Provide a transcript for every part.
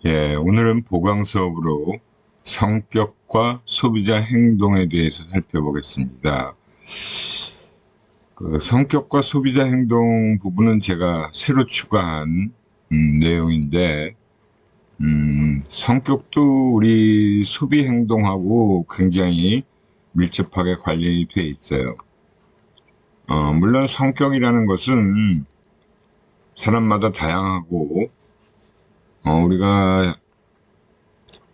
예, 오늘은 보강 수업으로 성격과 소비자 행동에 대해서 살펴보겠습니다. 그 성격과 소비자 행동 부분은 제가 새로 추가한 내용인데, 성격도 우리 소비 행동하고 굉장히 밀접하게 관련이 돼 있어요. 물론 성격이라는 것은 사람마다 다양하고, 우리가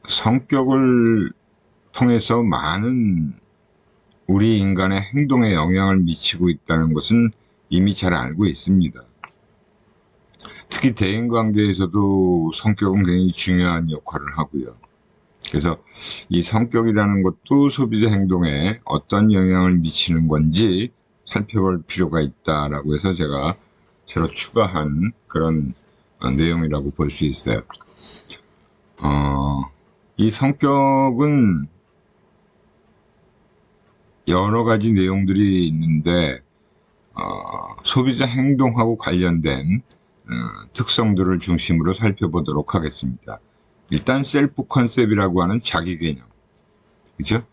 성격을 통해서 많은 우리 인간의 행동에 영향을 미치고 있다는 것은 이미 잘 알고 있습니다. 특히 대인관계에서도 성격은 굉장히 중요한 역할을 하고요. 그래서 이 성격이라는 것도 소비자 행동에 어떤 영향을 미치는 건지 살펴볼 필요가 있다라고 해서 제가 새로 추가한 그런 내용이라고 볼 수 있어요. 이 성격은 여러 가지 내용들이 있는데, 소비자 행동하고 관련된 특성들을 중심으로 살펴보도록 하겠습니다. 일단 셀프 컨셉이라고 하는 자기 개념, 그죠?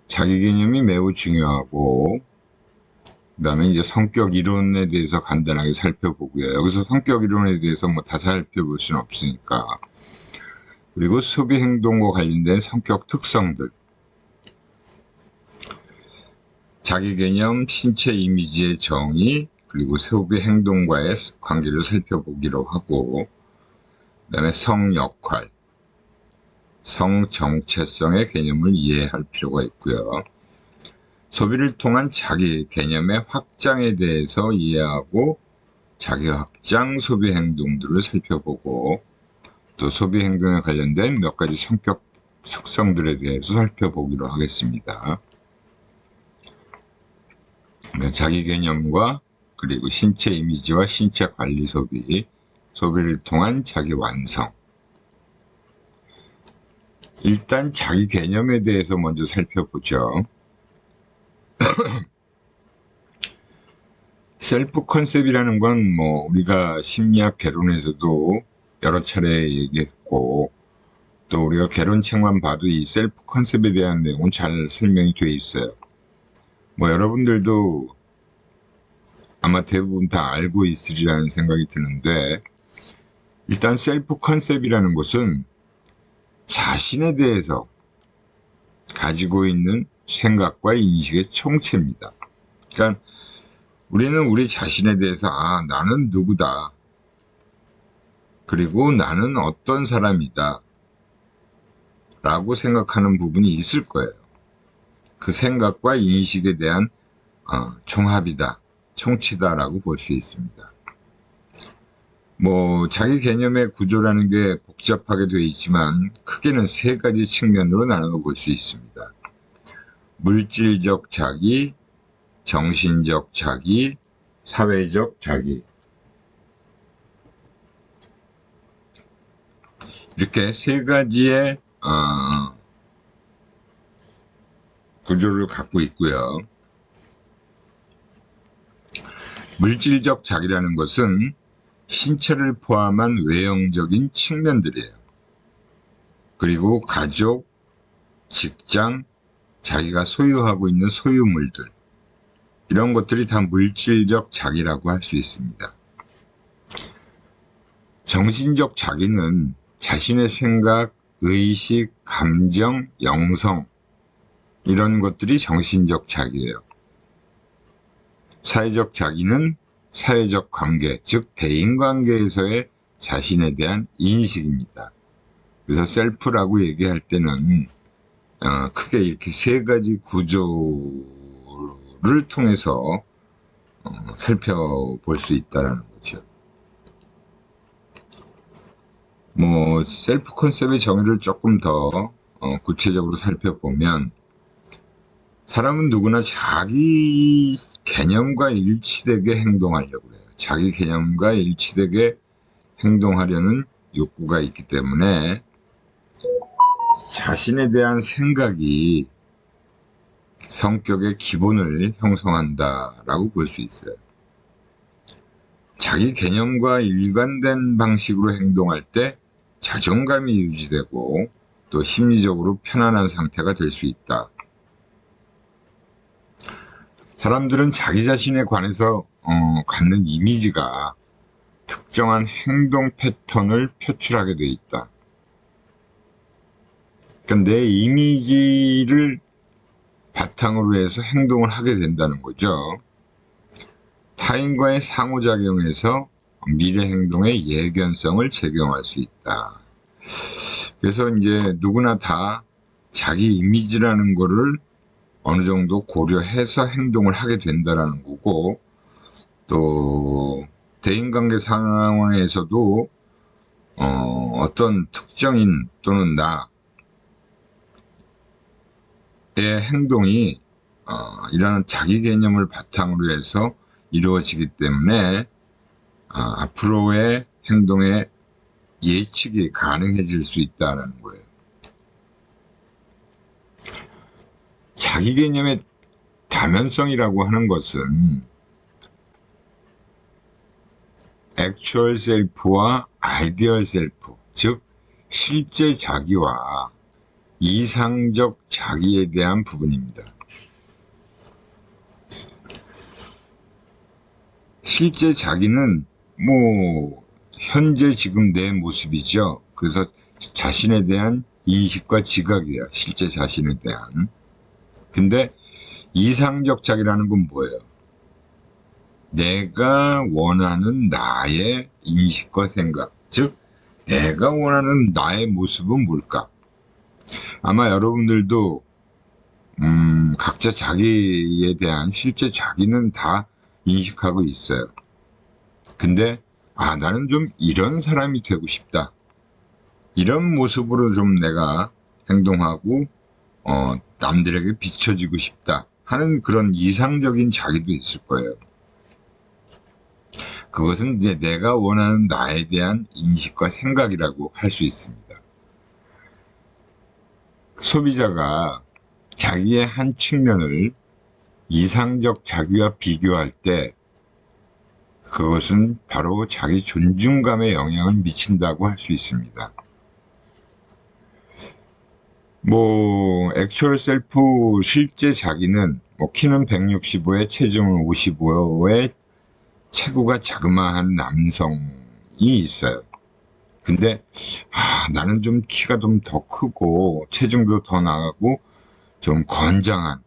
자기 개념이 매우 중요하고, 그 다음에 이제 성격 이론에 대해서 간단하게 살펴보고요. 여기서 성격 이론에 대해서 뭐 다 살펴볼 수는 없으니까. 그리고 소비 행동과 관련된 성격 특성들, 자기 개념, 신체 이미지의 정의, 그리고 소비 행동과의 관계를 살펴보기로 하고, 그 다음에 성 역할, 성 정체성의 개념을 이해할 필요가 있고요. 소비를 통한 자기 개념의 확장에 대해서 이해하고, 자기 확장 소비 행동들을 살펴보고, 또 소비 행동에 관련된 몇 가지 성격 특성들에 대해서 살펴보기로 하겠습니다. 자기 개념과 그리고 신체 이미지와 신체 관리 소비, 소비를 통한 자기 완성. 일단 자기 개념에 대해서 먼저 살펴보죠. 셀프 컨셉이라는 건 뭐 우리가 심리학 개론에서도 여러 차례 얘기했고, 또 우리가 개론책만 봐도 이 셀프 컨셉에 대한 내용은 잘 설명이 돼 있어요. 뭐 여러분들도 아마 대부분 다 알고 있으리라는 생각이 드는데, 일단 셀프 컨셉이라는 것은 자신에 대해서 가지고 있는 생각과 인식의 총체입니다. 그러니까 우리는 우리 자신에 대해서 나는 누구다, 그리고 나는 어떤 사람이다 라고 생각하는 부분이 있을 거예요. 그 생각과 인식에 대한 총합이다, 총치다라고 볼 수 있습니다. 뭐 자기 개념의 구조라는 게 복잡하게 되어 있지만 크게는 세 가지 측면으로 나누어 볼 수 있습니다. 물질적 자기, 정신적 자기, 사회적 자기. 이렇게 세 가지의 구조를 갖고 있고요. 물질적 자기라는 것은 신체를 포함한 외형적인 측면들이에요. 그리고 가족, 직장, 자기가 소유하고 있는 소유물들, 이런 것들이 다 물질적 자기라고 할 수 있습니다. 정신적 자기는 자신의 생각, 의식, 감정, 영성, 이런 것들이 정신적 자기예요. 사회적 자기는 사회적 관계, 즉 대인관계에서의 자신에 대한 인식입니다. 그래서 셀프라고 얘기할 때는 크게 이렇게 세 가지 구조를 통해서 살펴볼 수 있다는 거죠. 뭐 셀프 컨셉의 정의를 조금 더 구체적으로 살펴보면, 사람은 누구나 자기 개념과 일치되게 행동하려고 해요. 자기 개념과 일치되게 행동하려는 욕구가 있기 때문에 자신에 대한 생각이 성격의 기본을 형성한다라고 볼 수 있어요. 자기 개념과 일관된 방식으로 행동할 때 자존감이 유지되고 또 심리적으로 편안한 상태가 될 수 있다. 사람들은 자기 자신에 관해서 갖는 이미지가 특정한 행동 패턴을 표출하게 돼 있다. 그러니까 내 이미지를 바탕으로 해서 행동을 하게 된다는 거죠. 타인과의 상호작용에서 미래 행동의 예견성을 적용할 수 있다. 그래서 이제 누구나 다 자기 이미지라는 거를 어느 정도 고려해서 행동을 하게 된다라는 거고, 또 대인관계 상황에서도 어떤 특정인 또는 나의 행동이 이라는 자기 개념을 바탕으로 해서 이루어지기 때문에 앞으로의 행동에 예측이 가능해질 수 있다는 거예요. 자기 개념의 다면성이라고 하는 것은 액츄얼 셀프와 아이디얼 셀프, 즉 실제 자기와 이상적 자기에 대한 부분입니다. 실제 자기는 현재 지금 내 모습이죠. 그래서 자신에 대한 인식과 지각이에요. 실제 자신에 대한. 근데 이상적 자기라는 건 뭐예요? 내가 원하는 나의 인식과 생각, 즉 내가 원하는 나의 모습은 뭘까? 아마 여러분들도 각자 자기에 대한 실제 자기는 다 인식하고 있어요. 근데 나는 좀 이런 사람이 되고 싶다. 이런 모습으로 좀 내가 행동하고 남들에게 비춰지고 싶다 하는 그런 이상적인 자기도 있을 거예요. 그것은 이제 내가 원하는 나에 대한 인식과 생각이라고 할 수 있습니다. 소비자가 자기의 한 측면을 이상적 자기와 비교할 때 그것은 바로 자기 존중감에 영향을 미친다고 할 수 있습니다. 액츄얼 셀프 실제 자기는 키는 165에 체중은 55에 체구가 자그마한 남성이 있어요. 근데 나는 좀 키가 좀 더 크고 체중도 더 나가고 좀 건장한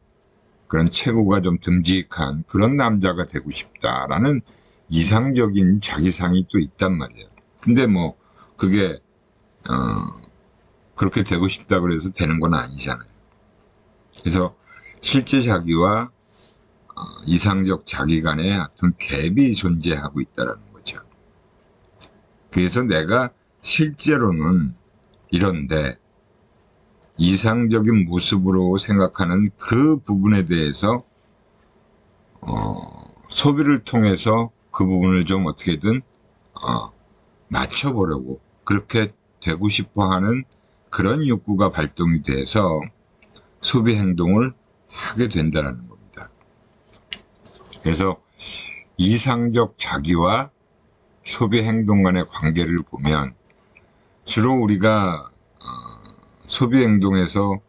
그런 체구가 좀 듬직한 그런 남자가 되고 싶다라는 이상적인 자기상이 또 있단 말이에요. 근데 그게 그렇게 되고 싶다 그래서 되는 건 아니잖아요. 그래서 실제 자기와 이상적 자기 간에 어떤 갭이 존재하고 있다는 거죠. 그래서 내가 실제로는 이런데 이상적인 모습으로 생각하는 그 부분에 대해서 소비를 통해서 그 부분을 좀 어떻게든 맞춰보려고 그렇게 되고 싶어하는 그런 욕구가 발동이 돼서 소비 행동을 하게 된다는 겁니다. 그래서 이상적 자기와 소비 행동 간의 관계를 보면 주로 우리가 소비 행동에서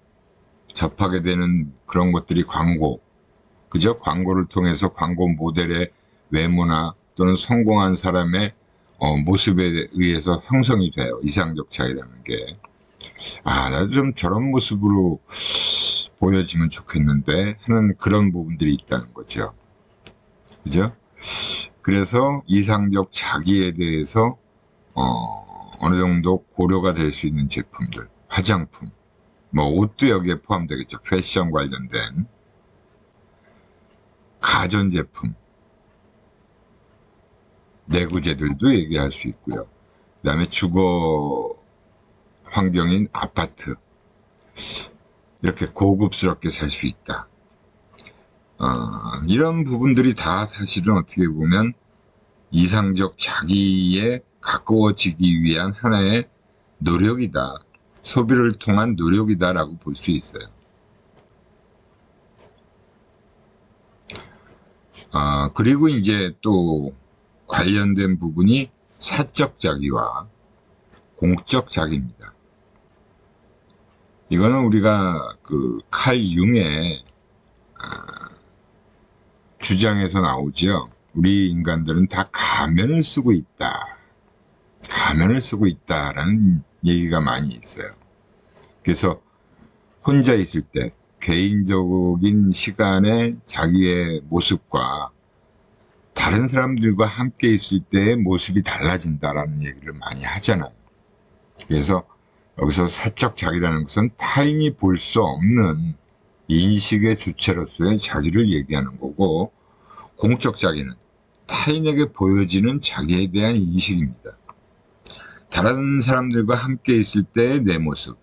접하게 되는 그런 것들이 광고, 그죠? 광고를 통해서 광고 모델의 외모나 또는 성공한 사람의 모습에 의해서 형성이 돼요. 이상적 자기라는 게. 나도 좀 저런 모습으로 보여지면 좋겠는데 하는 그런 부분들이 있다는 거죠. 그죠? 그래서 이상적 자기에 대해서 어느 정도 고려가 될 수 있는 제품들, 화장품, 옷도 여기에 포함되겠죠. 패션 관련된 가전제품, 내구재들도 얘기할 수 있고요. 그 다음에 주거 환경인 아파트, 이렇게 고급스럽게 살 수 있다. 이런 부분들이 다 사실은 어떻게 보면 이상적 자기에 가까워지기 위한 하나의 노력이다. 소비를 통한 노력이다라고 볼 수 있어요. 그리고 이제 또 관련된 부분이 사적 자기와 공적 자기입니다. 이거는 우리가 그 칼 융의 주장에서 나오죠. 우리 인간들은 다 가면을 쓰고 있다. 가면을 쓰고 있다라는 얘기가 많이 있어요. 그래서 혼자 있을 때 개인적인 시간에 자기의 모습과 다른 사람들과 함께 있을 때의 모습이 달라진다라는 얘기를 많이 하잖아요. 그래서 여기서 사적 자기라는 것은 타인이 볼 수 없는 인식의 주체로서의 자기를 얘기하는 거고, 공적 자기는 타인에게 보여지는 자기에 대한 인식입니다. 다른 사람들과 함께 있을 때의 내 모습,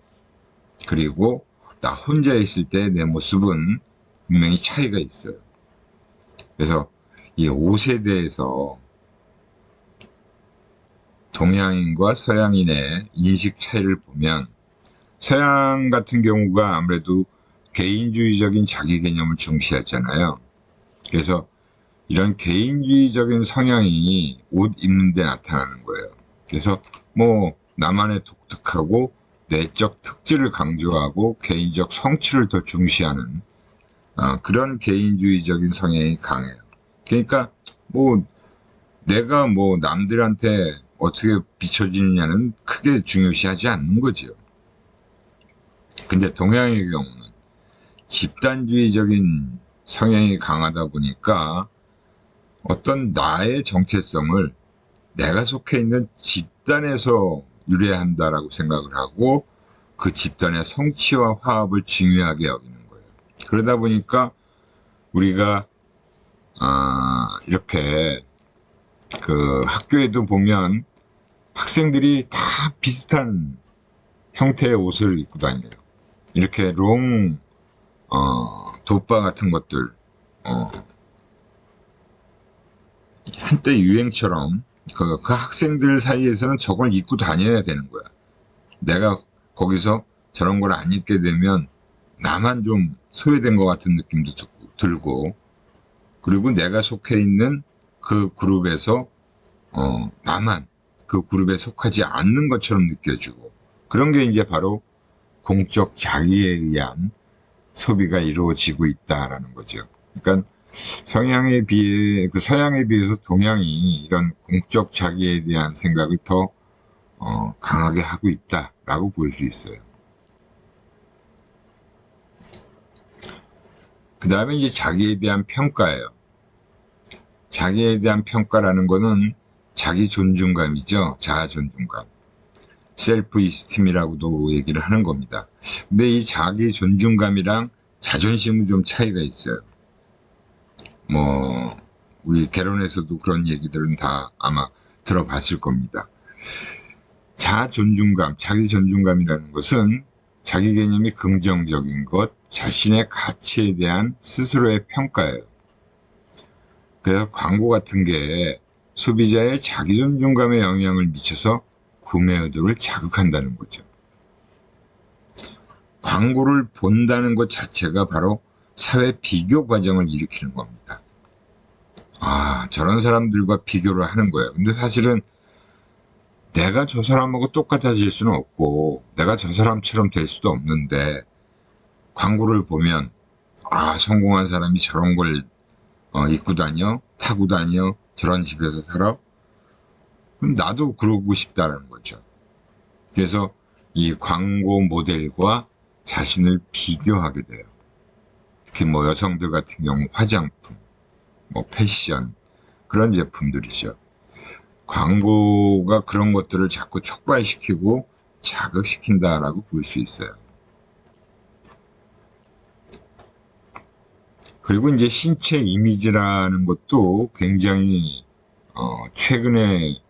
그리고 나 혼자 있을 때의 내 모습은 분명히 차이가 있어요. 그래서 이 옷에 대해서 동양인과 서양인의 인식 차이를 보면, 서양 같은 경우가 아무래도 개인주의적인 자기 개념을 중시하잖아요. 그래서 이런 개인주의적인 성향이 옷 입는 데 나타나는 거예요. 그래서 뭐 나만의 독특하고 내적 특질을 강조하고 개인적 성취를 더 중시하는 그런 개인주의적인 성향이 강해요. 그러니까 뭐 내가 뭐 남들한테 어떻게 비춰지느냐는 크게 중요시하지 않는 거죠. 근데 동양의 경우는 집단주의적인 성향이 강하다 보니까 어떤 나의 정체성을 내가 속해 있는 집단에서 유래한다라고 생각을 하고 그 집단의 성취와 화합을 중요하게 여기는 거예요. 그러다 보니까 우리가 이렇게 그 학교에도 보면 학생들이 다 비슷한 형태의 옷을 입고 다녀요. 이렇게 돋바 같은 것들, 한때 유행처럼 그 학생들 사이에서는 저걸 입고 다녀야 되는 거야. 내가 거기서 저런 걸 안 입게 되면 나만 좀 소외된 것 같은 느낌도 들고, 그리고 내가 속해 있는 그 그룹에서 나만 그 그룹에 속하지 않는 것처럼 느껴지고, 그런 게 이제 바로 공적 자기에 의한 소비가 이루어지고 있다라는 거죠. 그러니까 서양에 비해서 동양이 이런 공적 자기에 대한 생각을 더 강하게 하고 있다라고 볼 수 있어요. 그 다음에 이제 자기에 대한 평가예요. 자기에 대한 평가라는 거는 자기 존중감이죠. 자아 존중감. 셀프 이스팀이라고도 얘기를 하는 겁니다. 근데 이 자기 존중감이랑 자존심은 좀 차이가 있어요. 뭐 우리 개론에서도 그런 얘기들은 다 아마 들어봤을 겁니다. 자아 존중감, 자기 존중감이라는 것은 자기 개념이 긍정적인 것, 자신의 가치에 대한 스스로의 평가예요. 그래서 광고 같은 게 소비자의 자기 존중감에 영향을 미쳐서 구매 의도를 자극한다는 거죠. 광고를 본다는 것 자체가 바로 사회 비교 과정을 일으키는 겁니다. 저런 사람들과 비교를 하는 거예요. 근데 사실은 내가 저 사람하고 똑같아질 수는 없고 내가 저 사람처럼 될 수도 없는데, 광고를 보면 성공한 사람이 저런 걸 입고 다녀, 타고 다녀, 저런 집에서 살아? 그럼 나도 그러고 싶다는 거죠. 그래서 이 광고 모델과 자신을 비교하게 돼요. 특히 뭐 여성들 같은 경우 화장품, 뭐 패션, 그런 제품들이죠. 광고가 그런 것들을 자꾸 촉발시키고 자극시킨다라고 볼 수 있어요. 그리고 이제 신체 이미지라는 것도 굉장히 최근에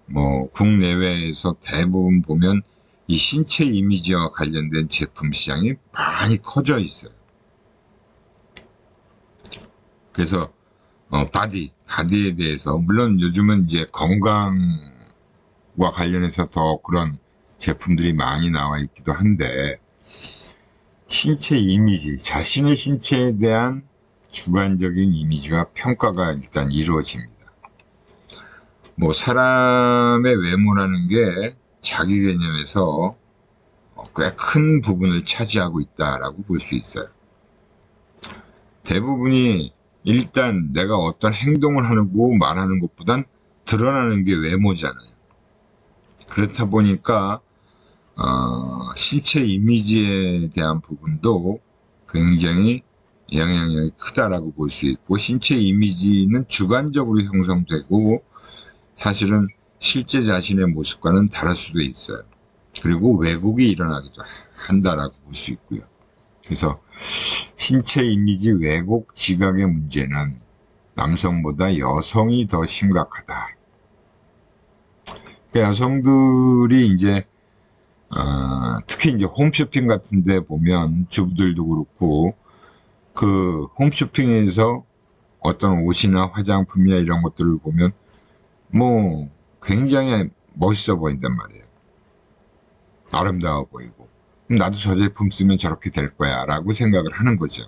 뭐 국내외에서 대부분 보면 이 신체 이미지와 관련된 제품 시장이 많이 커져 있어요. 그래서 바디에 대해서, 물론 요즘은 이제 건강과 관련해서 더 그런 제품들이 많이 나와 있기도 한데, 신체 이미지, 자신의 신체에 대한 주관적인 이미지와 평가가 일단 이루어집니다. 뭐 사람의 외모라는 게 자기 개념에서 꽤 큰 부분을 차지하고 있다라고 볼 수 있어요. 대부분이 일단 내가 어떤 행동을 하고 말하는 것보단 드러나는 게 외모잖아요. 그렇다 보니까 신체 이미지에 대한 부분도 굉장히 영향력이 크다라고 볼 수 있고, 신체 이미지는 주관적으로 형성되고 사실은 실제 자신의 모습과는 다를 수도 있어요. 그리고 왜곡이 일어나기도 한다라고 볼 수 있고요. 그래서 신체 이미지 왜곡 지각의 문제는 남성보다 여성이 더 심각하다. 그러니까 여성들이 이제 특히 이제 홈쇼핑 같은 데 보면 주부들도 그렇고, 그 홈쇼핑에서 어떤 옷이나 화장품이나 이런 것들을 보면 뭐 굉장히 멋있어 보인단 말이에요. 아름다워 보이고. 나도 저 제품 쓰면 저렇게 될 거야 라고 생각을 하는 거죠.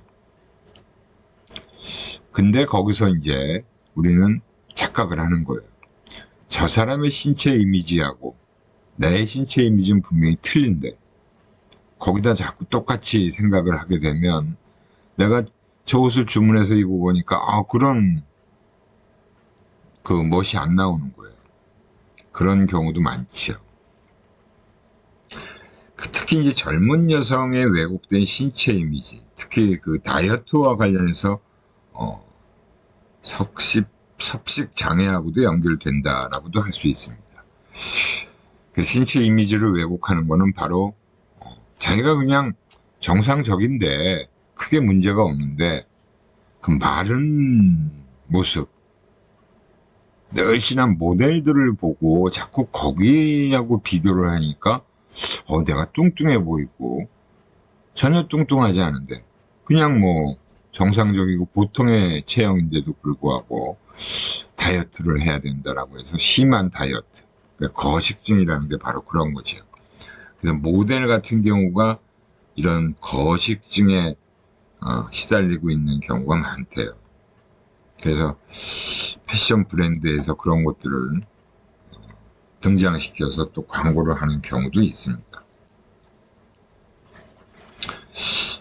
근데 거기서 이제 우리는 착각을 하는 거예요. 저 사람의 신체 이미지하고 내 신체 이미지는 분명히 틀린데, 거기다 자꾸 똑같이 생각을 하게 되면 내가 저 옷을 주문해서 입어보니까 그런 그 멋이 안 나오는 거예요. 그런 경우도 많죠. 특히 이제 젊은 여성의 왜곡된 신체 이미지, 특히 그 다이어트와 관련해서 섭식 장애하고도 연결된다라고도 할 수 있습니다. 그 신체 이미지를 왜곡하는 거는 바로 자기가 그냥 정상적인데 크게 문제가 없는데, 그 마른 모습, 늘씬한 모델들을 보고 자꾸 거기하고 비교를 하니까 내가 뚱뚱해 보이고, 전혀 뚱뚱하지 않은데 그냥 뭐 정상적이고 보통의 체형인데도 불구하고 다이어트를 해야 된다라고 해서 심한 다이어트, 그러니까 거식증이라는 게 바로 그런 거죠. 그래서 모델 같은 경우가 이런 거식증에 시달리고 있는 경우가 많대요. 그래서 패션 브랜드에서 그런 것들을 등장시켜서 또 광고를 하는 경우도 있습니다.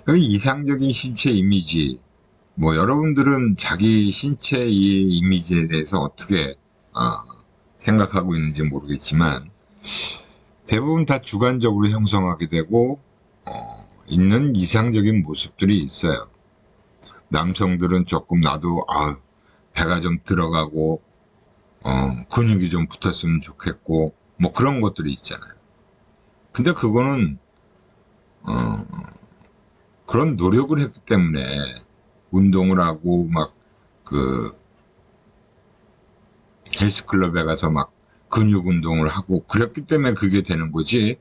이상적인 신체 이미지, 뭐 여러분들은 자기 신체 이미지에 대해서 어떻게 생각하고 있는지 모르겠지만, 대부분 다 주관적으로 형성하게 되고 있는 이상적인 모습들이 있어요. 남성들은 조금 나도 배가 좀 들어가고 근육이 좀 붙었으면 좋겠고 뭐 그런 것들이 있잖아요. 근데 그거는 그런 노력을 했기 때문에, 운동을 하고 막 그 헬스클럽에 가서 막 근육 운동을 하고 그랬기 때문에 그게 되는 거지,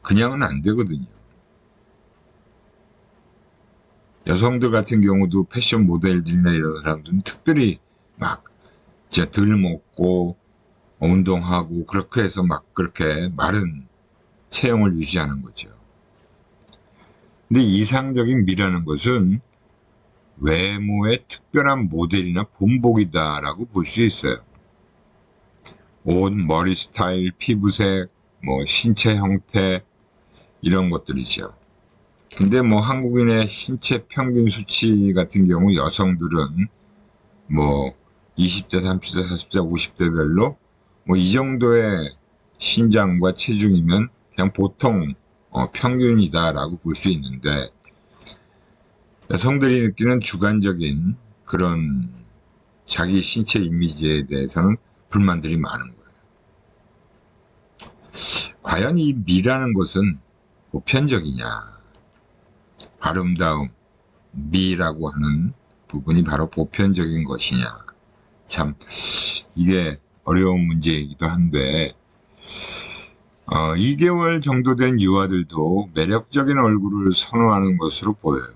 그냥은 안 되거든요. 여성들 같은 경우도 패션 모델들이나 이런 사람들은 특별히 막 진짜 덜 먹고 운동하고 그렇게 해서 막 그렇게 마른 체형을 유지하는 거죠. 근데 이상적인 미라는 것은 외모의 특별한 모델이나 본보기다라고 볼 수 있어요. 옷, 머리 스타일, 피부색, 뭐 신체 형태 이런 것들이죠. 근데 뭐 한국인의 신체 평균 수치 같은 경우 여성들은 뭐 20대, 30대, 40대, 50대별로 뭐 이 정도의 신장과 체중이면 그냥 보통 평균이다라고 볼 수 있는데, 여성들이 느끼는 주관적인 그런 자기 신체 이미지에 대해서는 불만들이 많은 거예요. 과연 이 미라는 것은 보편적이냐? 아름다움, 미라고 하는 부분이 바로 보편적인 것이냐? 참 이게 어려운 문제이기도 한데, 2개월 정도 된 유아들도 매력적인 얼굴을 선호하는 것으로 보여요.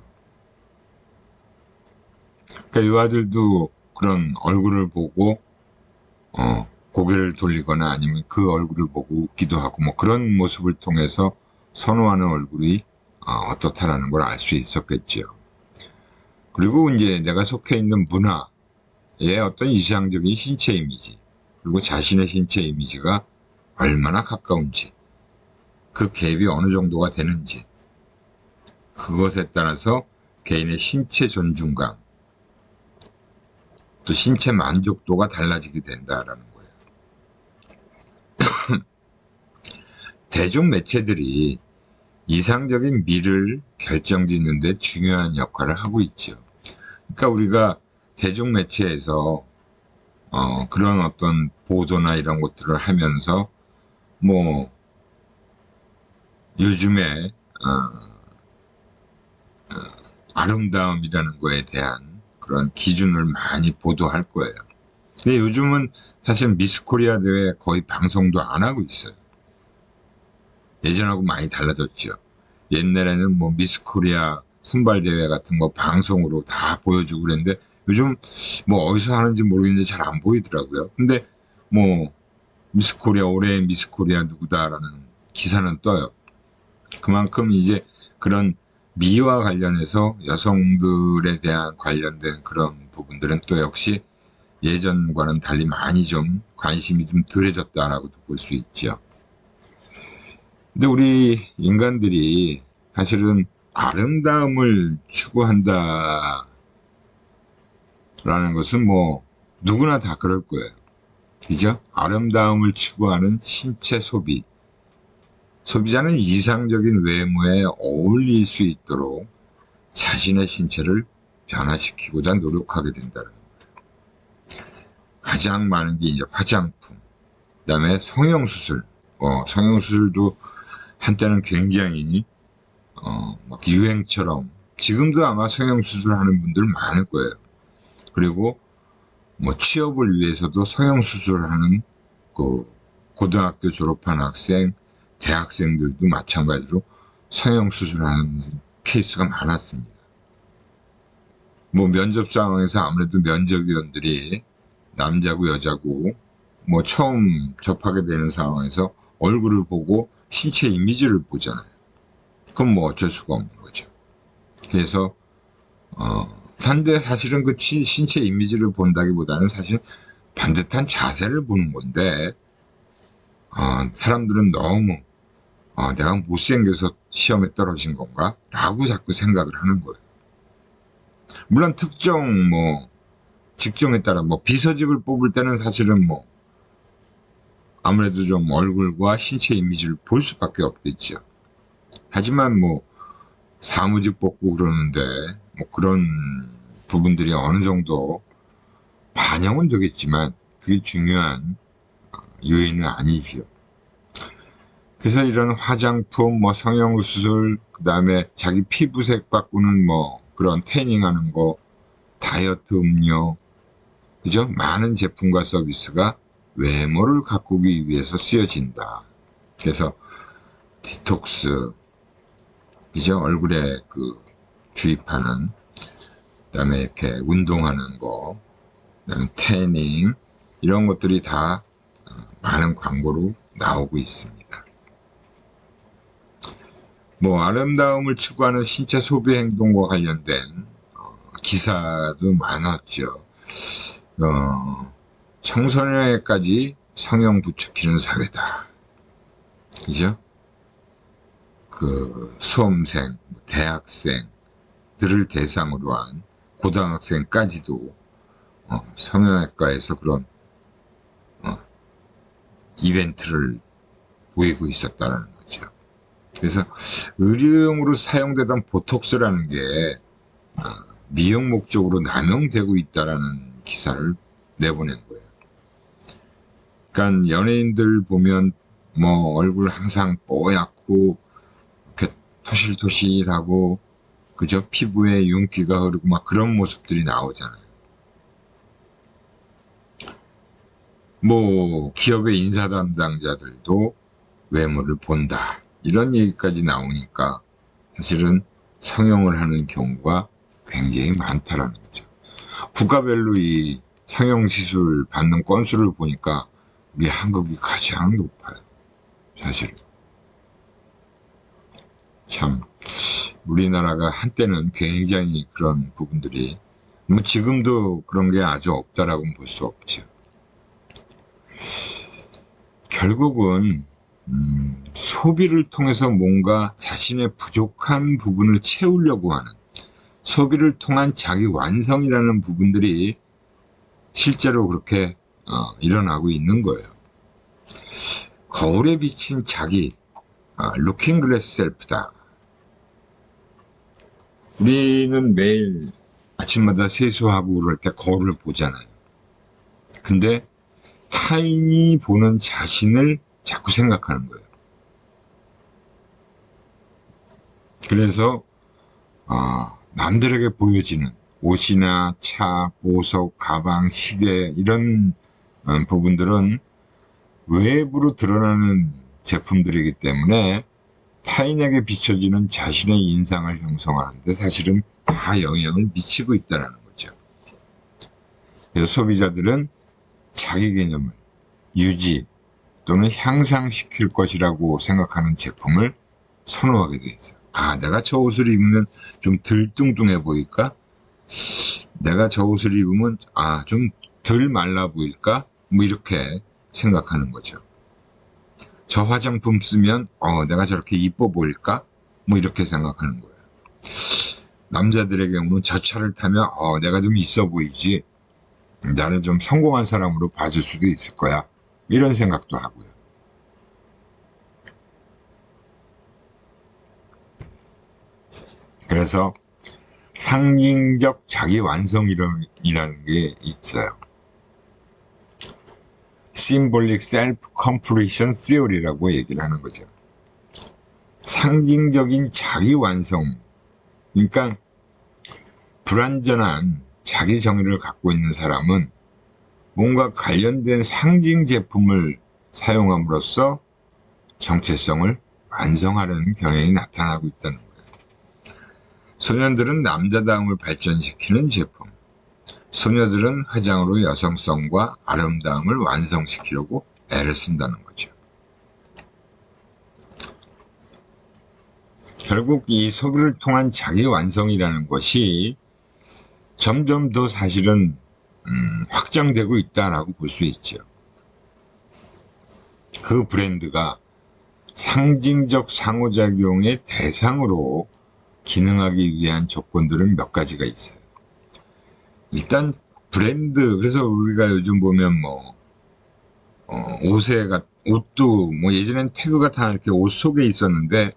그러니까 유아들도 그런 얼굴을 보고 고개를 돌리거나 아니면 그 얼굴을 보고 웃기도 하고 뭐 그런 모습을 통해서 선호하는 얼굴이 어떻다라는 걸 알 수 있었겠죠. 그리고 이제 내가 속해 있는 문화의 어떤 이상적인 신체 이미지, 그리고 자신의 신체 이미지가 얼마나 가까운지, 그 갭이 어느 정도가 되는지, 그것에 따라서 개인의 신체 존중감, 또 신체 만족도가 달라지게 된다라는 거예요. 대중 매체들이 이상적인 미를 결정짓는 데 중요한 역할을 하고 있죠. 그러니까 우리가 대중 매체에서 그런 어떤 보도나 이런 것들을 하면서 뭐 요즘에 아름다움이라는 거에 대한 그런 기준을 많이 보도할 거예요. 근데 요즘은 사실 미스 코리아 대회 거의 방송도 안 하고 있어요. 예전하고 많이 달라졌죠. 옛날에는 뭐 미스 코리아 선발 대회 같은 거 방송으로 다 보여주고 그랬는데 요즘 뭐 어디서 하는지 모르겠는데 잘 안 보이더라고요. 근데 뭐 미스 코리아, 올해의 미스 코리아 누구다라는 기사는 떠요. 그만큼 이제 그런 미와 관련해서 여성들에 대한 관련된 그런 부분들은 또 역시 예전과는 달리 많이 좀 관심이 좀 덜해졌다라고도 볼 수 있죠. 근데 우리 인간들이 사실은 아름다움을 추구한다라는 것은 뭐 누구나 다 그럴 거예요. 그죠? 아름다움을 추구하는 신체 소비. 소비자는 이상적인 외모에 어울릴 수 있도록 자신의 신체를 변화시키고자 노력하게 된다는 거예요. 가장 많은 게 이제 화장품, 그 다음에 성형수술. 성형수술도 한때는 굉장히 막 유행처럼, 지금도 아마 성형수술 하는 분들 많을 거예요. 그리고 뭐 취업을 위해서도 성형수술을 하는 그 고등학교 졸업한 학생, 대학생들도 마찬가지로 성형수술하는 케이스가 많았습니다. 뭐 면접 상황에서 아무래도 면접위원들이 남자고 여자고 뭐 처음 접하게 되는 상황에서 얼굴을 보고 신체 이미지를 보잖아요. 그건 뭐 어쩔 수가 없는 거죠. 그래서 근데 사실은 그 신체 이미지를 본다기보다는 사실 반듯한 자세를 보는 건데 사람들은 너무 내가 못생겨서 시험에 떨어진 건가? 라고 자꾸 생각을 하는 거예요. 물론 특정 뭐 직종에 따라 뭐 비서직을 뽑을 때는 사실은 뭐 아무래도 좀 얼굴과 신체 이미지를 볼 수밖에 없겠죠. 하지만 뭐 사무직 뽑고 그러는데 뭐 그런 부분들이 어느 정도 반영은 되겠지만 그게 중요한 요인은 아니지요. 그래서 이런 화장품, 뭐 성형수술, 그 다음에 자기 피부색 바꾸는 뭐 그런 태닝하는 거, 다이어트 음료, 그죠? 많은 제품과 서비스가 외모를 가꾸기 위해서 쓰여진다. 그래서 디톡스, 그죠? 얼굴에 그 주입하는, 그 다음에 이렇게 운동하는 거, 그 다음에 태닝, 이런 것들이 다 많은 광고로 나오고 있습니다. 뭐 아름다움을 추구하는 신체 소비 행동과 관련된 기사도 많았죠. 청소년에까지 성형 부추기는 사회다. 그죠? 그 수험생, 대학생들을 대상으로 한 고등학생까지도 성형외과에서 그런 이벤트를 보이고 있었다는 거죠. 그래서 의료용으로 사용되던 보톡스라는 게 미용 목적으로 남용되고 있다라는 기사를 내보낸 거예요. 그러니까 연예인들 보면 뭐 얼굴 항상 뽀얗고 이렇게 토실토실하고 그저 피부에 윤기가 흐르고 막 그런 모습들이 나오잖아요. 뭐 기업의 인사 담당자들도 외모를 본다 이런 얘기까지 나오니까 사실은 성형을 하는 경우가 굉장히 많다라는 거죠. 국가별로 이 성형시술 받는 건수를 보니까 우리 한국이 가장 높아요. 사실 참 우리나라가 한때는 굉장히 그런 부분들이 뭐 지금도 그런 게 아주 없다라고는 볼 수 없죠. 결국은 소비를 통해서 뭔가 자신의 부족한 부분을 채우려고 하는, 소비를 통한 자기 완성이라는 부분들이 실제로 그렇게 일어나고 있는 거예요. 거울에 비친 자기, 루킹 글래스 셀프다. 우리는 매일 아침마다 세수하고 그럴 때 거울을 보잖아요. 근데 타인이 보는 자신을 자꾸 생각하는 거예요. 그래서 남들에게 보여지는 옷이나 차, 보석, 가방, 시계 이런 부분들은 외부로 드러나는 제품들이기 때문에 타인에게 비춰지는 자신의 인상을 형성하는데 사실은 다 영향을 미치고 있다는 거죠. 그래서 소비자들은 자기 개념을 유지 또는 향상시킬 것이라고 생각하는 제품을 선호하게 돼 있어요. 내가 저 옷을 입으면 좀 덜 뚱뚱해 보일까? 내가 저 옷을 입으면 좀 덜 말라 보일까? 뭐 이렇게 생각하는 거죠. 저 화장품 쓰면 내가 저렇게 이뻐 보일까? 뭐 이렇게 생각하는 거예요. 남자들의 경우는 저 차를 타면 내가 좀 있어 보이지, 나를 좀 성공한 사람으로 봐줄 수도 있을 거야, 이런 생각도 하고요. 그래서 상징적 자기 완성이라는 게 있어요. Symbolic Self-Completion Theory라고 얘기를 하는 거죠. 상징적인 자기 완성, 그러니까 불완전한 자기 정의를 갖고 있는 사람은 뭔가 관련된 상징 제품을 사용함으로써 정체성을 완성하려는 경향이 나타나고 있다는 거예요. 소년들은 남자다움을 발전시키는 제품, 소녀들은 화장으로 여성성과 아름다움을 완성시키려고 애를 쓴다는 거죠. 결국 이 소비를 통한 자기 완성이라는 것이 점점 더 사실은 확장되고 있다라고 볼 수 있죠. 그 브랜드가 상징적 상호작용의 대상으로 기능하기 위한 조건들은 몇 가지가 있어요. 일단 브랜드, 그래서 우리가 요즘 보면 옷도 예전엔 태그가 다 이렇게 옷 속에 있었는데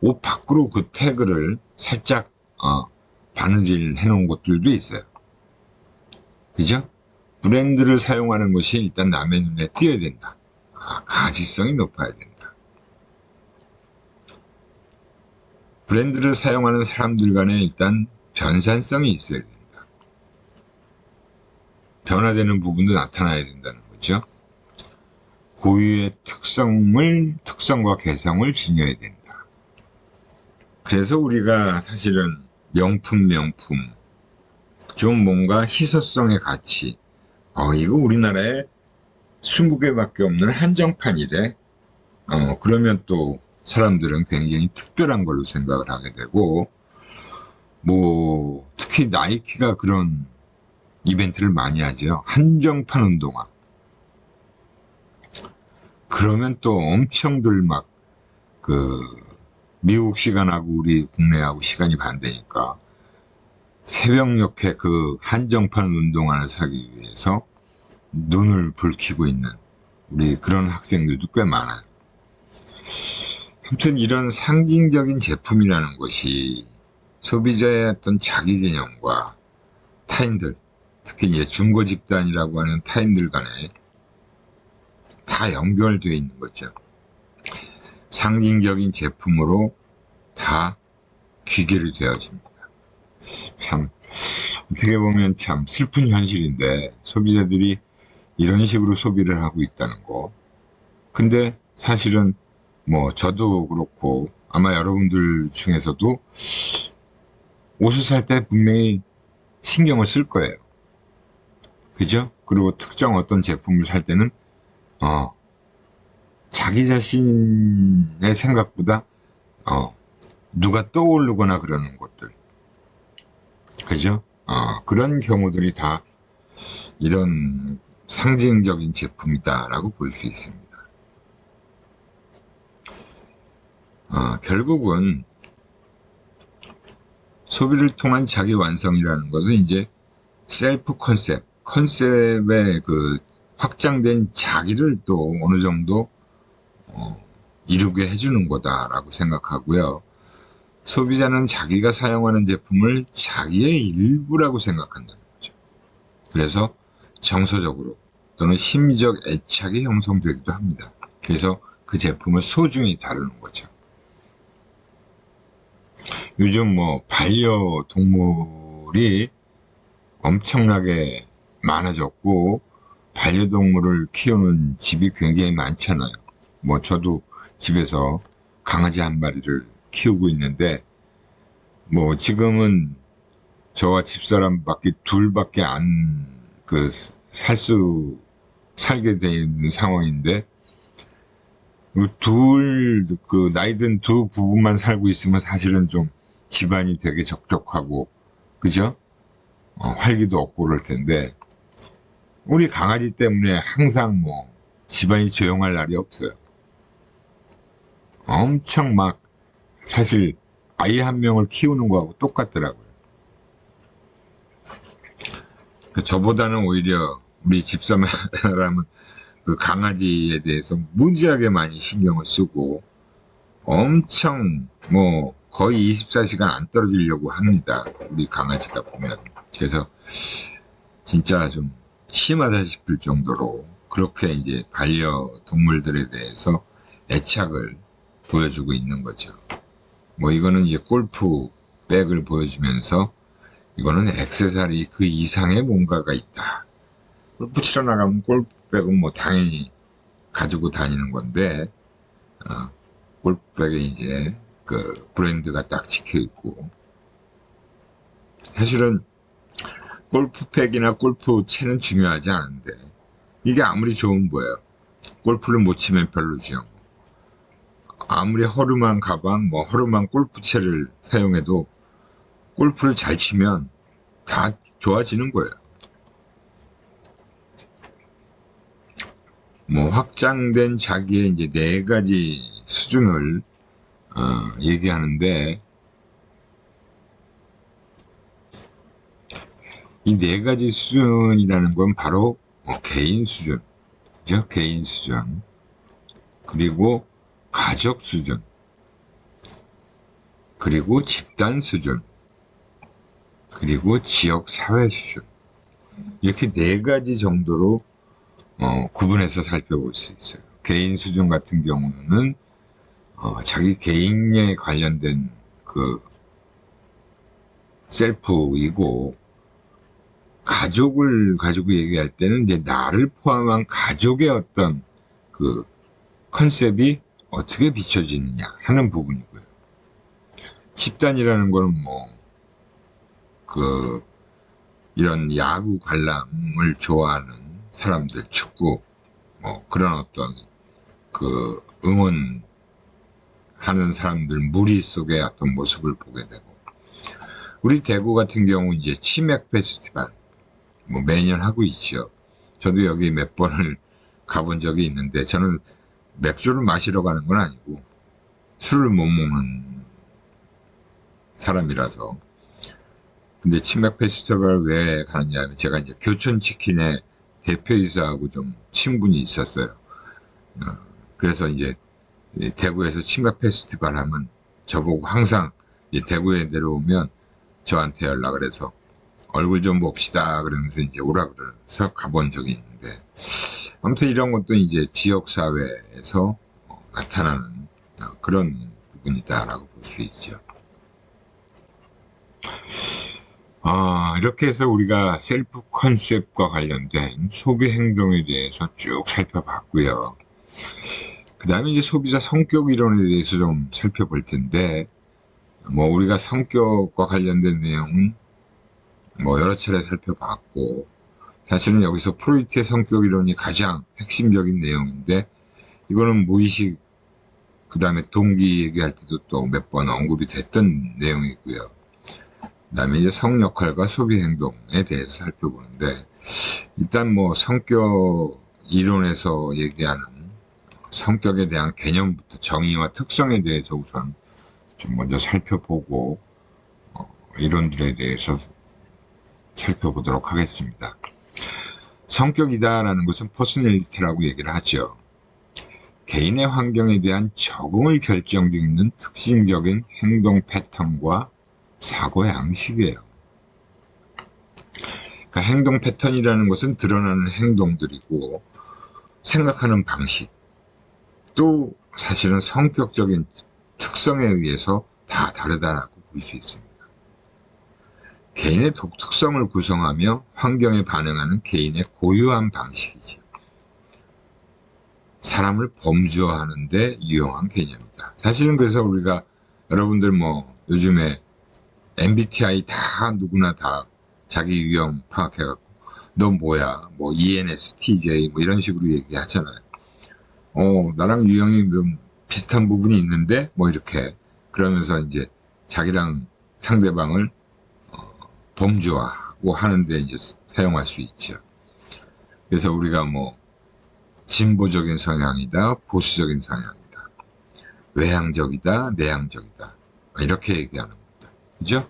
옷 밖으로 그 태그를 살짝 바느질 해놓은 것들도 있어요. 그죠? 브랜드를 사용하는 것이 일단 남의 눈에 띄어야 된다. 가치성이 높아야 된다. 브랜드를 사용하는 사람들 간에 일단 변산성이 있어야 된다. 변화되는 부분도 나타나야 된다는 거죠. 고유의 특성과 개성을 지녀야 된다. 그래서 우리가 사실은 명품, 좀 뭔가 희소성의 가치, 이거 우리나라에 20개밖에 없는 한정판이래. 그러면 또 사람들은 굉장히 특별한 걸로 생각을 하게 되고, 특히 나이키가 그런 이벤트를 많이 하죠. 한정판 운동화. 그러면 또 엄청들 미국 시간하고 우리 국내하고 시간이 반대니까 새벽녘에 그 한정판 운동화를 사기 위해서 눈을 붉히고 있는 우리 그런 학생들도 꽤 많아요. 아무튼 이런 상징적인 제품이라는 것이 소비자의 어떤 자기 개념과 타인들, 특히 이제 중고 집단이라고 하는 타인들 간에 다 연결되어 있는 거죠. 상징적인 제품으로 다 귀결이 되어집니다. 참, 어떻게 보면 참 슬픈 현실인데 소비자들이 이런 식으로 소비를 하고 있다는 거. 근데 사실은 저도 그렇고 아마 여러분들 중에서도 옷을 살 때 분명히 신경을 쓸 거예요. 그죠? 그리고 특정 어떤 제품을 살 때는 자기 자신의 생각보다 누가 떠오르거나 그러는 것들, 그죠? 그런 경우들이 다 이런 상징적인 제품이다라고 볼 수 있습니다. 결국은 소비를 통한 자기 완성이라는 것은 이제 셀프 컨셉의 그 확장된 자기를 또 어느 정도 이루게 해주는 거다라고 생각하고요. 소비자는 자기가 사용하는 제품을 자기의 일부라고 생각한다는 거죠. 그래서 정서적으로 또는 심리적 애착이 형성되기도 합니다. 그래서 그 제품을 소중히 다루는 거죠. 요즘 뭐 반려동물이 엄청나게 많아졌고 반려동물을 키우는 집이 굉장히 많잖아요. 뭐 저도 집에서 강아지 한 마리를 키우고 있는데 뭐 지금은 저와 집사람밖에 둘밖에 안 살게 돼 있는 상황인데 나이든 두 부부만 살고 있으면 사실은 좀 집안이 되게 적적하고 그죠? 활기도 없고 그럴 텐데 우리 강아지 때문에 항상 뭐 집안이 조용할 날이 없어요. 엄청 막 사실 아이 한 명을 키우는 거하고 똑같더라고요. 저보다는 오히려 우리 집사람은 그 강아지에 대해서 무지하게 많이 신경을 쓰고 엄청 뭐 거의 24시간 안 떨어지려고 합니다. 우리 강아지가 보면. 그래서 진짜 좀 심하다 싶을 정도로 그렇게 이제 반려동물들에 대해서 애착을 보여주고 있는 거죠. 뭐 이거는 이제 골프백을 보여주면서 이거는 액세서리 그 이상의 뭔가가 있다. 골프 치러 나가면 골프백은 뭐 당연히 가지고 다니는 건데 골프백에 이제 그 브랜드가 딱 찍혀 있고 사실은 골프백이나 골프채는 중요하지 않은데 이게 아무리 좋은 거예요. 골프를 못 치면 별로지요. 아무리 허름한 가방, 뭐 허름한 골프채를 사용해도 골프를 잘 치면 다 좋아지는 거예요. 뭐 확장된 자기의 이제 4가지 수준을 얘기하는데 이 4가지 수준이라는 건 바로 개인 수준, 그죠? 개인 수준, 그리고 가족 수준, 그리고 집단 수준, 그리고 지역 사회 수준. 이렇게 4가지 정도로 구분해서 살펴볼 수 있어요. 개인 수준 같은 경우는 자기 개인에 관련된 그 셀프이고 가족을 가지고 얘기할 때는 이제 나를 포함한 가족의 어떤 그 컨셉이 어떻게 비춰지느냐 하는 부분이고요. 집단이라는 거는 이런 야구 관람을 좋아하는 사람들, 축구, 그런 어떤 그 응원하는 사람들 무리 속의 어떤 모습을 보게 되고, 우리 대구 같은 경우 이제 치맥 페스티벌 매년 하고 있죠. 저도 여기 몇 번을 가본 적이 있는데, 저는 맥주를 마시러 가는 건 아니고 술을 못 먹는 사람이라서. 근데 치맥 페스티벌 왜 가느냐 하면 제가 이제 교촌치킨의 대표이사하고 좀 친분이 있었어요. 그래서 이제 대구에서 치맥 페스티벌 하면 저보고 항상 대구에 내려오면 저한테 연락을 해서 얼굴 좀 봅시다 그러면서 이제 오라 그래서 가본 적이 있는데, 아무튼 이런 것도 이제 지역사회에서 나타나는 그런 부분이다라고 볼 수 있죠. 이렇게 해서 우리가 셀프 컨셉과 관련된 소비 행동에 대해서 쭉 살펴봤고요. 그 다음에 이제 소비자 성격 이론에 대해서 좀 살펴볼 텐데, 우리가 성격과 관련된 내용은 여러 차례 살펴봤고, 사실은 여기서 프로이트의 성격 이론이 가장 핵심적인 내용인데, 이거는 무의식, 그 다음에 동기 얘기할 때도 또 몇 번 언급이 됐던 내용이고요. 그 다음에 이제 성역할과 소비 행동에 대해서 살펴보는데, 일단 성격 이론에서 얘기하는 성격에 대한 개념부터 정의와 특성에 대해서 우선 좀 먼저 살펴보고 이론들에 대해서 살펴보도록 하겠습니다. 성격이다라는 것은 퍼스널리티라고 얘기를 하죠. 개인의 환경에 대한 적응을 결정짓는 특징적인 행동 패턴과 사고 양식이에요. 그러니까 행동 패턴이라는 것은 드러나는 행동들이고 생각하는 방식, 또 사실은 성격적인 특성에 의해서 다 다르다라고 볼 수 있습니다. 개인의 독특성을 구성하며 환경에 반응하는 개인의 고유한 방식이죠. 사람을 범주화하는 데 유용한 개념이다. 사실은 그래서 우리가 여러분들 요즘에 MBTI 다 누구나 다 자기 유형 파악해갖고 너 뭐야 ENSTJ 이런 식으로 얘기하잖아요. 나랑 유형이 좀 비슷한 부분이 있는데 이렇게 그러면서 이제 자기랑 상대방을 범주화하고 하는데 이제 사용할 수 있죠. 그래서 우리가 진보적인 성향이다, 보수적인 성향이다, 외향적이다, 내향적이다 이렇게 얘기하는 겁니다. 그죠?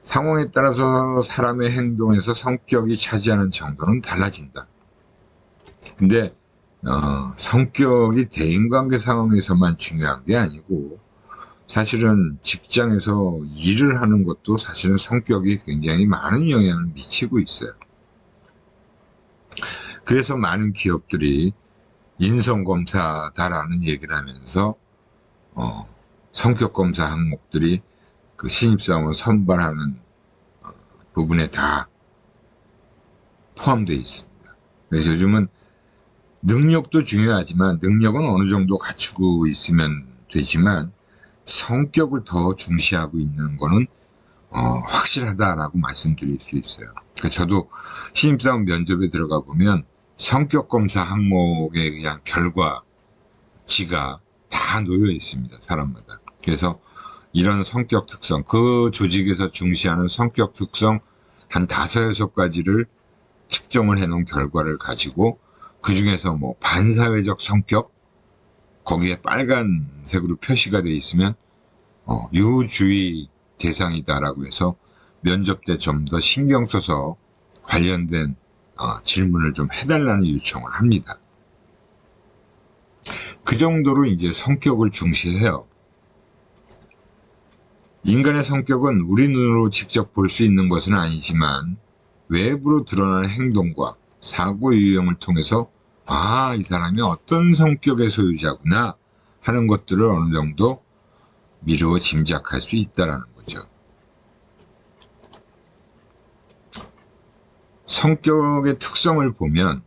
상황에 따라서 사람의 행동에서 성격이 차지하는 정도는 달라진다. 근데 성격이 대인관계 상황에서만 중요한 게 아니고 사실은 직장에서 일을 하는 것도 사실은 성격이 굉장히 많은 영향을 미치고 있어요. 그래서 많은 기업들이 인성검사다라는 얘기를 하면서 성격검사 항목들이 그 신입사원을 선발하는 부분에 다 포함되어 있습니다. 그래서 요즘은 능력도 중요하지만 능력은 어느 정도 갖추고 있으면 되지만 성격을 더 중시하고 있는 거는 확실하다라고 말씀드릴 수 있어요. 그러니까 저도 신입사원 면접에 들어가 보면 성격검사 항목에 의한 결과지가 다 놓여 있습니다. 사람마다. 그래서 이런 성격 특성, 그 조직에서 중시하는 성격 특성 한 5, 6가지를 측정을 해놓은 결과를 가지고 그 중에서 반사회적 성격, 거기에 빨간색으로 표시가 되어 있으면 유주의 대상이다라고 해서 면접 때 좀 더 신경 써서 관련된 질문을 좀 해달라는 요청을 합니다. 그 정도로 이제 성격을 중시해요. 인간의 성격은 우리 눈으로 직접 볼 수 있는 것은 아니지만 외부로 드러나는 행동과 사고 유형을 통해서 이 사람이 어떤 성격의 소유자구나 하는 것들을 어느 정도 미루어 짐작할 수 있다는 거죠. 성격의 특성을 보면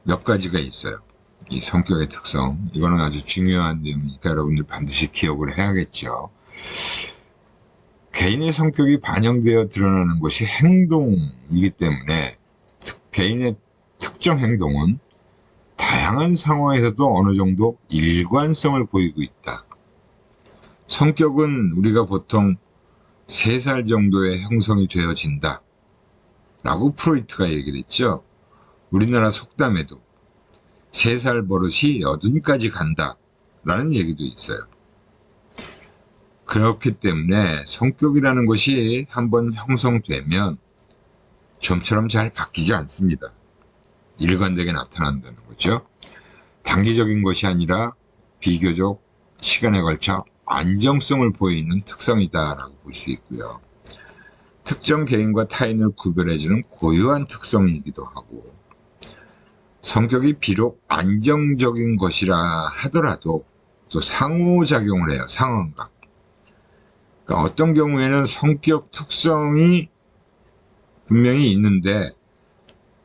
몇 가지가 있어요. 이 성격의 특성, 이거는 아주 중요한 내용이니까 여러분들 반드시 기억을 해야겠죠. 개인의 성격이 반영되어 드러나는 것이 행동이기 때문에 개인의 특정 행동은 다양한 상황에서도 어느 정도 일관성을 보이고 있다. 성격은 우리가 보통 3살 정도에 형성이 되어진다 라고 프로이트가 얘기를 했죠. 우리나라 속담에도 3살 버릇이 80까지 간다 라는 얘기도 있어요. 그렇기 때문에 성격이라는 것이 한번 형성되면 좀처럼 잘 바뀌지 않습니다. 일관되게 나타난다는 거죠. 단기적인 것이 아니라 비교적 시간에 걸쳐 안정성을 보이는 특성이다라고 볼 수 있고요. 특정 개인과 타인을 구별해주는 고유한 특성이기도 하고, 성격이 비록 안정적인 것이라 하더라도 또 상호작용을 해요. 상황과. 그러니까 어떤 경우에는 성격 특성이 분명히 있는데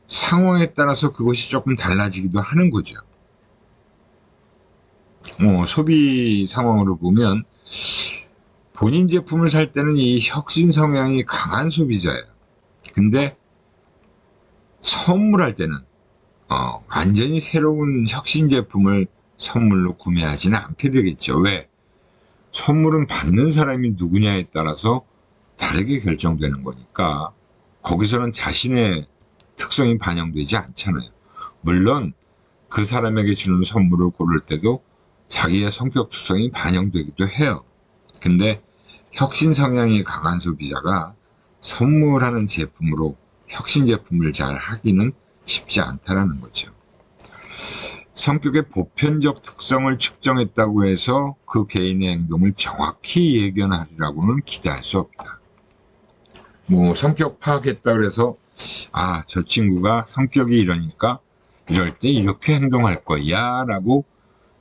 상황에 따라서 그것이 조금 달라지기도 하는 거죠. 소비 상황으로 보면 본인 제품을 살 때는 이 혁신 성향이 강한 소비자예요. 근데 선물할 때는 완전히 새로운 혁신 제품을 선물로 구매하지는 않게 되겠죠. 왜? 선물은 받는 사람이 누구냐에 따라서 다르게 결정되는 거니까 거기서는 자신의 특성이 반영되지 않잖아요. 물론 그 사람에게 주는 선물을 고를 때도 자기의 성격 특성이 반영되기도 해요. 근데 혁신 성향이 강한 소비자가 선물하는 제품으로 혁신 제품을 잘 하기는 쉽지 않다라는 거죠. 성격의 보편적 특성을 측정했다고 해서 그 개인의 행동을 정확히 예견하리라고는 기대할 수 없다. 뭐 성격 파악했다 그래서 저 친구가 성격이 이러니까 이럴 때 이렇게 행동할 거야 라고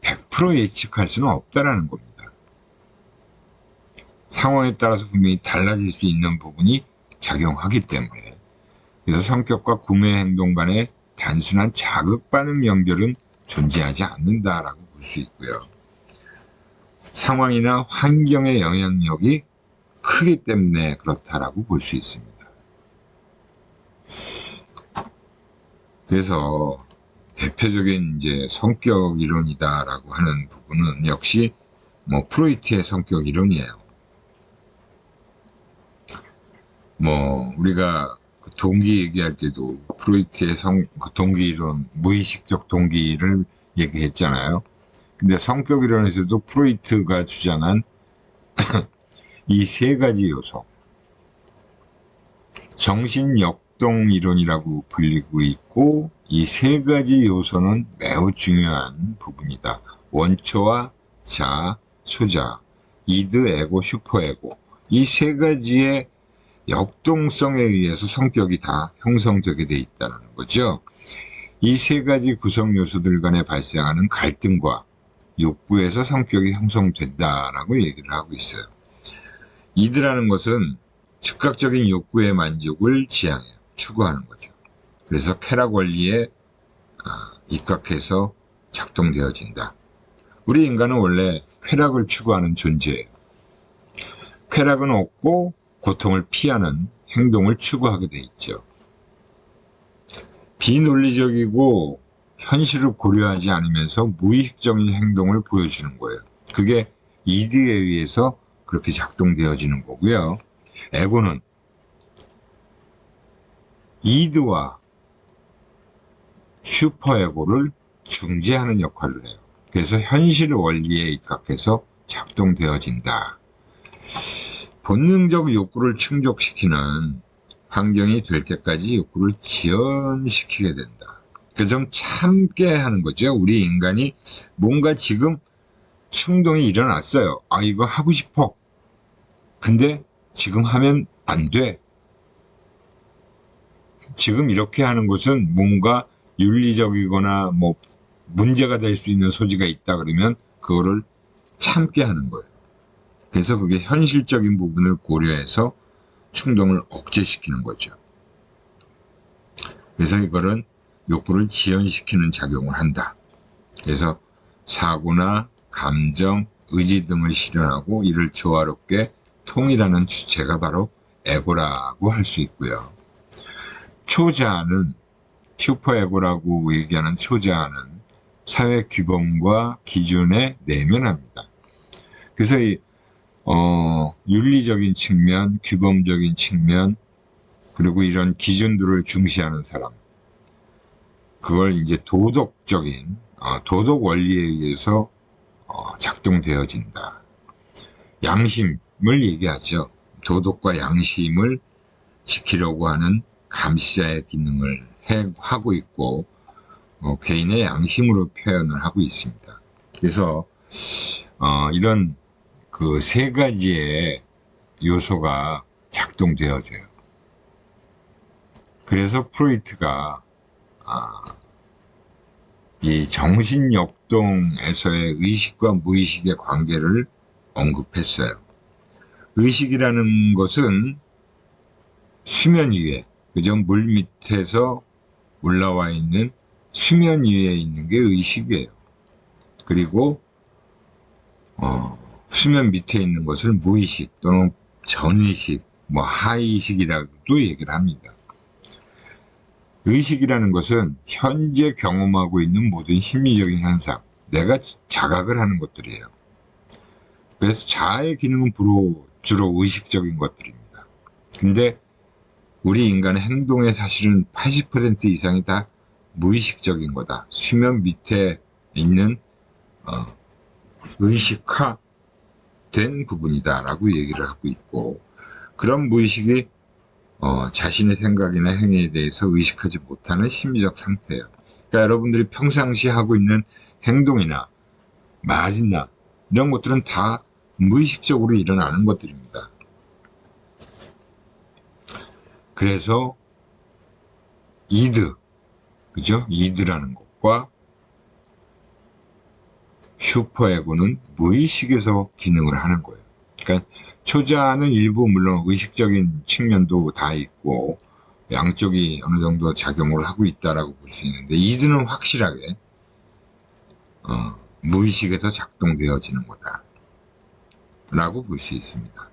100% 예측할 수는 없다라는 겁니다. 상황에 따라서 분명히 달라질 수 있는 부분이 작용하기 때문에, 그래서 성격과 구매 행동 간의 단순한 자극 반응 연결은 존재하지 않는다라고 볼 수 있고요. 상황이나 환경의 영향력이 크기 때문에 그렇다라고 볼 수 있습니다. 그래서 대표적인 이제 성격 이론이다라고 하는 부분은 역시 뭐 프로이트의 성격 이론이에요. 뭐 우리가 동기 얘기할 때도 프로이트의 동기 이론, 무의식적 동기를 얘기했잖아요. 근데 성격 이론에서도 프로이트가 주장한 이 세 가지 요소, 정신 역동 이론이라고 불리고 있고, 이 세 가지 요소는 매우 중요한 부분이다. 원초와 자, 초자, 이드, 에고, 슈퍼에고, 이 세 가지의 역동성에 의해서 성격이 다 형성되게 돼 있다는 거죠. 이 세 가지 구성 요소들 간에 발생하는 갈등과 욕구에서 성격이 형성된다라고 얘기를 하고 있어요. 이드라는 것은 즉각적인 욕구의 만족을 지향해요. 추구하는 거죠. 그래서 쾌락 원리에 입각해서 작동되어진다. 우리 인간은 원래 쾌락을 추구하는 존재예요. 쾌락은 없고 고통을 피하는 행동을 추구하게 돼 있죠. 비논리적이고 현실을 고려하지 않으면서 무의식적인 행동을 보여주는 거예요. 그게 이드에 의해서 그렇게 작동되어지는 거고요. 에고는 이드와 슈퍼에고를 중재하는 역할을 해요. 그래서 현실 원리에 입각해서 작동되어진다. 본능적 욕구를 충족시키는 환경이 될 때까지 욕구를 지연시키게 된다. 그 점 참게 하는 거죠. 우리 인간이 뭔가 지금 충동이 일어났어요. 이거 하고 싶어. 근데 지금 하면 안 돼. 지금 이렇게 하는 것은 뭔가 윤리적이거나 뭐 문제가 될 수 있는 소지가 있다 그러면 그거를 참게 하는 거예요. 그래서 그게 현실적인 부분을 고려해서 충동을 억제시키는 거죠. 그래서 이거는 욕구를 지연시키는 작용을 한다. 그래서 사고나 감정, 의지 등을 실현하고 이를 조화롭게 통일하는 주체가 바로 에고라고 할 수 있고요. 초자아는, 슈퍼에고라고 얘기하는 초자아는 사회 규범과 기준에 내면합니다. 그래서 윤리적인 측면, 규범적인 측면, 그리고 이런 기준들을 중시하는 사람, 그걸 이제 도덕적인 도덕 원리에 의해서 작동되어진다. 양심을 얘기하죠. 도덕과 양심을 지키려고 하는 감시자의 기능을 하고 있고 개인의 양심으로 표현을 하고 있습니다. 그래서 이런 그 세 가지의 요소가 작동되어져요. 그래서 프로이트가 이 정신역동에서의 의식과 무의식의 관계를 언급했어요. 의식이라는 것은 수면 위에, 그죠? 물 밑에서 올라와 있는 수면 위에 있는 게 의식이에요. 그리고 수면 밑에 있는 것을 무의식 또는 전의식, 뭐 하의식이라고도 얘기를 합니다. 의식이라는 것은 현재 경험하고 있는 모든 심리적인 현상, 내가 자각을 하는 것들이에요. 그래서 자아의 기능은 주로 의식적인 것들입니다. 근데 우리 인간의 행동의 사실은 80% 이상이 다 무의식적인 거다. 수면 밑에 있는 의식화된 부분이다 라고 얘기를 하고 있고, 그런 무의식이 자신의 생각이나 행위에 대해서 의식하지 못하는 심리적 상태예요. 그러니까 여러분들이 평상시 하고 있는 행동이나 말이나 이런 것들은 다 무의식적으로 일어나는 것들입니다. 그래서 이드, 그죠? 이드라는 것과 슈퍼에고는 무의식에서 기능을 하는 거예요. 그러니까 초자는 일부 물론 의식적인 측면도 다 있고 양쪽이 어느 정도 작용을 하고 있다라고 볼 수 있는데, 이드는 확실하게 무의식에서 작동되어지는 거다 라고 볼 수 있습니다.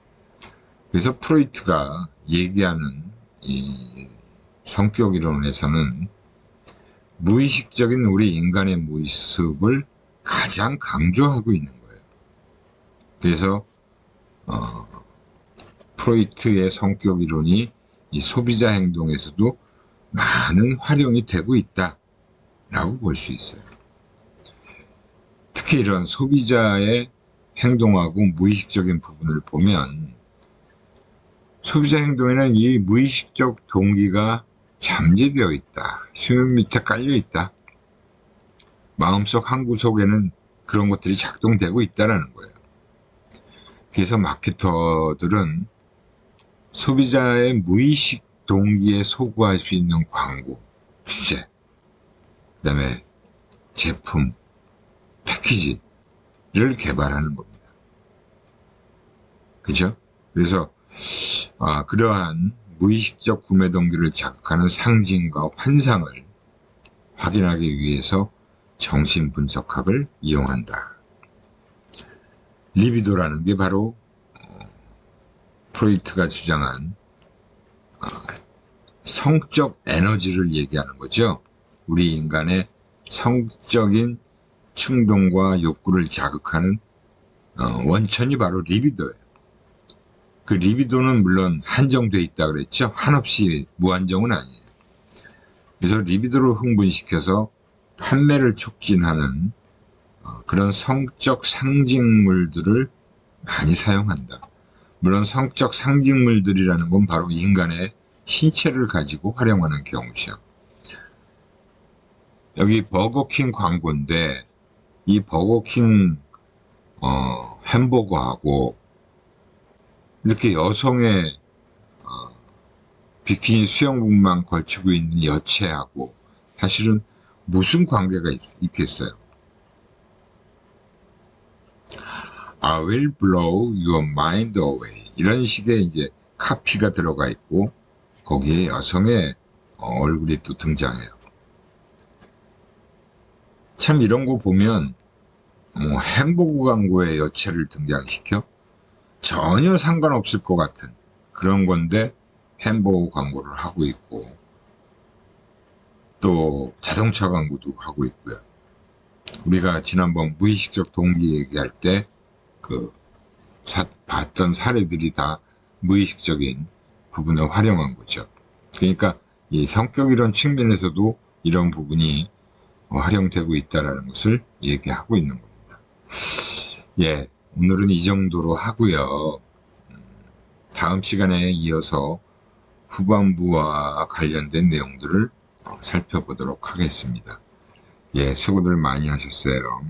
그래서 프로이트가 얘기하는 이 성격 이론에서는 무의식적인 우리 인간의 모습을 가장 강조하고 있는 거예요. 그래서 프로이트의 성격 이론이 이 소비자 행동에서도 많은 활용이 되고 있다 라고 볼 수 있어요. 특히 이런 소비자의 행동하고 무의식적인 부분을 보면, 소비자 행동에는 이 무의식적 동기가 잠재되어 있다, 수면 밑에 깔려 있다, 마음속 한구석에는 그런 것들이 작동되고 있다는 거예요. 그래서 마케터들은 소비자의 무의식 동기에 소구할 수 있는 광고, 주제, 그 다음에 제품, 패키지를 개발하는 겁니다. 그죠? 그래서 그러한 무의식적 구매 동기를 자극하는 상징과 환상을 확인하기 위해서 정신분석학을 이용한다. 리비도라는 게 바로 프로이트가 주장한 성적 에너지를 얘기하는 거죠. 우리 인간의 성적인 충동과 욕구를 자극하는 원천이 바로 리비도예요. 그 리비도는 물론 한정돼 있다 그랬죠. 한없이 무한정은 아니에요. 그래서 리비도를 흥분시켜서 판매를 촉진하는 그런 성적 상징물들을 많이 사용한다. 물론 성적 상징물들이라는 건 바로 인간의 신체를 가지고 활용하는 경우죠. 여기 버거킹 광고인데, 이 버거킹 햄버거하고 이렇게 여성의 비키니 수영복만 걸치고 있는 여체하고 사실은 무슨 관계가 있겠어요? I will blow your mind away, 이런 식의 이제 카피가 들어가 있고 거기에 여성의 얼굴이 또 등장해요. 참 이런 거 보면 햄버거 광고에 여체를 등장시켜? 전혀 상관없을 것 같은 그런 건데 햄버거 광고를 하고 있고, 또 자동차 광고도 하고 있고요. 우리가 지난번 무의식적 동기 얘기할 때 봤던 사례들이 다 무의식적인 부분을 활용한 거죠. 그러니까 이 성격 이론 측면에서도 이런 부분이 활용되고 있다는 것을 얘기하고 있는 겁니다. 예, 오늘은 이 정도로 하고요. 다음 시간에 이어서 후반부와 관련된 내용들을 살펴보도록 하겠습니다. 예, 수고들 많이 하셨어요.